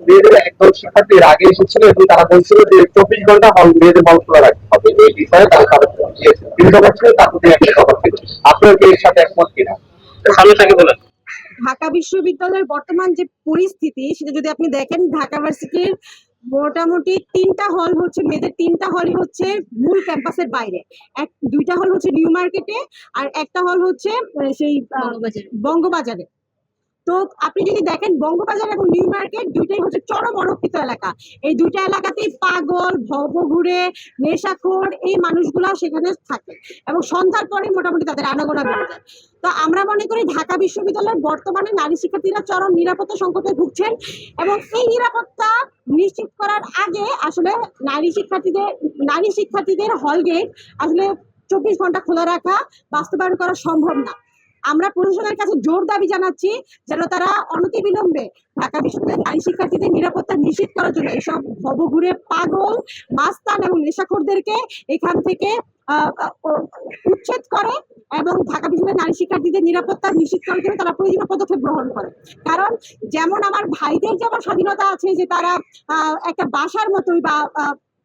মেয়েদের একদল শিক্ষার্থীর আগে এসেছিল এবং তারা বলছিল যে 24 ঘন্টা হল মেয়েদের হল খোলা রাখতে হবে, এই বিষয়ে তারা স্মারক দিয়েছে। বিভিন্ন ছিল তার প্রতি একটা কথা ছিল। আপনার কি এর সাথে একমত কিনা? সামনে থেকে বলেন। ঢাকা বিশ্ববিদ্যালয়ের বর্তমান যে পরিস্থিতি সেটা যদি আপনি দেখেন, ঢাকা ভার্সিটির মোটামুটি 3টা হল হচ্ছে, মেয়েদের 3টা হলই হচ্ছে মূল ক্যাম্পাসের বাইরে। 2টা হল হচ্ছে নিউ মার্কেটে, আর একটা হল হচ্ছে সেই বঙ্গবাজারে। তো আপনি যদি দেখেন বঙ্গবাজার এবং নিউ মার্কেট দুইটাই হচ্ছে চরম অরক্ষিত এলাকা। এই দুইটা এলাকাতেই পাগল, ভবঘুরে, নেশাখোর এই মানুষগুলা সেখানে থাকে এবং সন্ধ্যার পরে মোটামুটি তাদের আনাগোনা বেড়ে যায়। তো আমরা মনে করি ঢাকা বিশ্ববিদ্যালয়ের বর্তমানে নারী শিক্ষার্থীরা চরম নিরাপত্তা সংকটে ভুগছেন এবং এই নিরাপত্তা নিশ্চিত করার আগে আসলে নারী শিক্ষার্থীদের হল গেট আসলে 24 ঘন্টা খোলা রাখা বাস্তবায়ন করা সম্ভব না। আমরা প্রশাসনের কাছে জোর দাবি জানাচ্ছি যেন তারা অনতিবিলম্বে ঢাকা বিশ্ববিদ্যালয়ের নারী শিক্ষার্থীদের নিরাপত্তা নিশ্চিত করার জন্য এইসব ভবঘুরে পাগল, মাস্তান এবং নেশাখোরদেরকে এখান থেকে উচ্ছেদ করে এবং ঢাকা বিশ্ববিদ্যালয়ের নারী শিক্ষার্থীদের নিরাপত্তা নিশ্চিত করার জন্য তারা প্রয়োজনীয় পদক্ষেপ গ্রহণ করে। কারণ যেমন আমার ভাইদের যেমন স্বাধীনতা আছে যে তারা একটা বাসার মতোই বা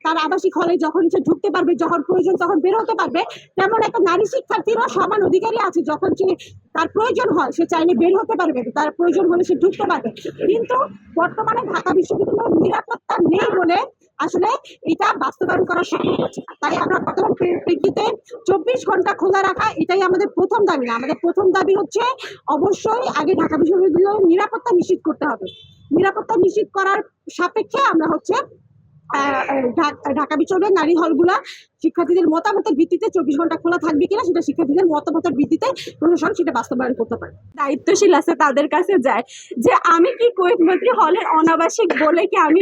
তার আবাসিক হলে যখন ইচ্ছে ঢুকতে পারবে, যখন প্রয়োজন তখন বের হতে পারবে, তেমন একটা নারী শিক্ষার্থীরও সমান অধিকারী আছে। যখন সে তার প্রয়োজন হয় সে চাইলে বের হতে পারবে, তার প্রয়োজন হলে সে ঢুকতে পারবে। কিন্তু বর্তমানে ঢাকা বিশ্ববিদ্যালয়ের নিরাপত্তা নেই বলে আসলে এটা বাস্তবায়ন করা সম্ভব হচ্ছে। তাই আমরা বর্তমান প্রেক্ষিতে 24 ঘন্টা খোলা রাখা এটাই আমাদের প্রথম দাবি না। আমাদের প্রথম দাবি হচ্ছে অবশ্যই আগে ঢাকা বিশ্ববিদ্যালয়ের নিরাপত্তা নিশ্চিত করতে হবে। নিরাপত্তা নিশ্চিত করার সাপেক্ষে আমরা হচ্ছে ঢাকা বিশ্ববিদ্যালয়ের নারী হলগুলা শিক্ষার্থীদের মতামতের ভিত্তিতে 24 ঘন্টা খোলা থাকবে কিনা সেটা শিক্ষার্থীদের মতামতের ভিত্তিতে প্রশাসন সেটা বাস্তবায়ন করতে পারে। দায়িত্বশীল আছে তাদের কাছে যায় যে আমি কি কুয়েত মৈত্রী হলের অনাবাসিক বলে কি আমি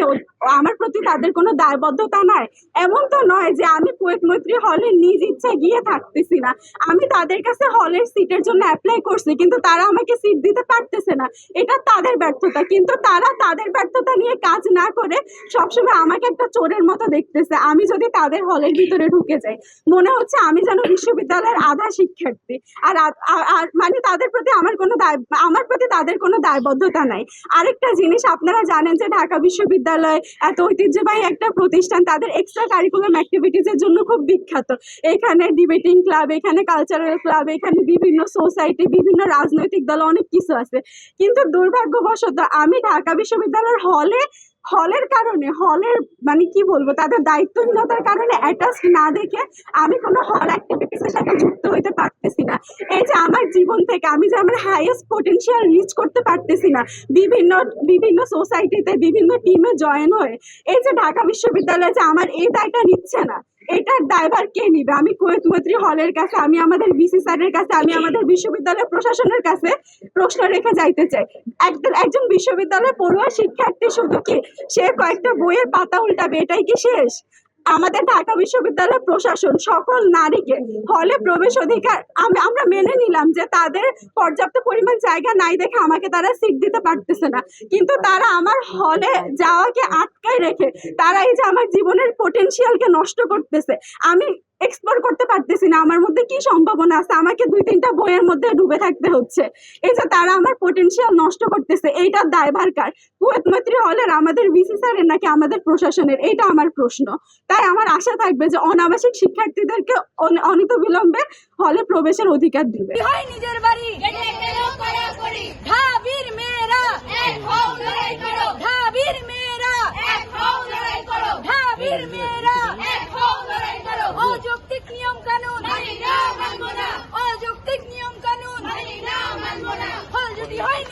আমার প্রতি তাদের কোনো দায়বদ্ধতা নাই? এমন তো নয় যে আমি কুয়েত মৈত্রী হলে নিজ ইচ্ছা গিয়ে থাকতেছি না। আমি তাদের কাছে হলের সিটের জন্য অ্যাপ্লাই করছি কিন্তু তারা আমাকে সিট দিতে পারতেছে না, এটা তাদের ব্যর্থতা। কিন্তু তারা তাদের ব্যর্থতা নিয়ে কাজ না করে সবসময় আমাকে একটা চোরের মতো দেখতেছে। আমি যদি তাদের হলের ভিতরে ঢুকে যাই মনে হচ্ছে আমি যেন বিশ্ববিদ্যালয়ের আধা শিক্ষার্থী। আর মানে তাদের প্রতি আমার প্রতি তাদের কোনো দায়বদ্ধতা নাই। আরেকটা জিনিস আপনারা জানেন যে ঢাকা বিশ্ববিদ্যালয় এত ঐতিহ্যবাহী একটা প্রতিষ্ঠান, তাদের এক্সট্রা কারিকুলাম অ্যাক্টিভিটিসের জন্য খুব বিখ্যাত। এখানে ডিবেটিং ক্লাব, এখানে কালচারাল ক্লাব, এখানে বিভিন্ন সোসাইটি, বিভিন্ন রাজনৈতিক দল, অনেক কিছু আছে। কিন্তু দুর্ভাগ্যবশত আমি ঢাকা বিশ্ববিদ্যালয়ের হলের কারণে, হলের মানে কি বলবো, তাদের দায়িত্বহীনতার কারণে অ্যাটাচ না দেখে আমি কোনো হল অ্যাক্টিভিটিসের সাথে যুক্ত হইতে পারতেছি না। এই যে আমার জীবন থেকে আমি যে আমার হাইয়েস্ট পোটেনশিয়াল রিচ করতে পারতেছি না বিভিন্ন সোসাইটিতে, বিভিন্ন টিমে জয়েন হয়ে, এই যে ঢাকা বিশ্ববিদ্যালয় যে আমার এই দায়টা নিচ্ছে না, এটার দায়ভার কে নিবে? আমি কুয়েত মৈত্রী হলের কাছে, আমি আমাদের ভিসি স্যারের কাছে, আমি আমাদের বিশ্ববিদ্যালয় প্রশাসনের কাছে প্রশ্ন রেখে যাইতে চাই। একজন বিশ্ববিদ্যালয়ের পড়ুয়া শিক্ষার্থী শুধু কি সে কয়েকটা বইয়ের পাতা উল্টাবে এটাই কি শেষ? আমাদের ঢাকা বিশ্ববিদ্যালয় প্রশাসন সকল নারীকে হলে প্রবেশ অধিকার, আমরা মেনে নিলাম যে তাদের পর্যাপ্ত পরিমাণ জায়গা নাই দেখে আমাকে তারা সিট দিতে পারতেছে না, কিন্তু তারা আমার হলে যাওয়াকে আটকায় রেখে তারা এই যে আমার জীবনের পোটেনশিয়ালকে নষ্ট করতেছে। আমি এক্সপ্লোর করতে পারতেছি না আমার মধ্যে কি সম্ভাবনা আছে, আমাকে 2-3টা বইয়ের মধ্যে ডুবে থাকতে হচ্ছে। এই যে তারা আমার পোটেনশিয়াল নষ্ট করতেছে, এইটার দায়ভার কার? কুয়েত মৈত্রী হলের, আমাদের ভিসি স্যারের, নাকি আমাদের প্রশাসনের? এইটা আমার প্রশ্ন। তাই আমার আশা থাকবে যে অনাবাসিক শিক্ষার্থীদেরকে অনতিবিলম্বে হলে প্রবেশের অধিকার দিবে। নিজের বাড়ি ঢাবির মেয়েরা ঢাবির মেয়েরা ঢাবির মেয়েরা অযৌক্তিক নিয়ম কানুন অযৌক্তিক নিয়ম কানুন হল যদি হয়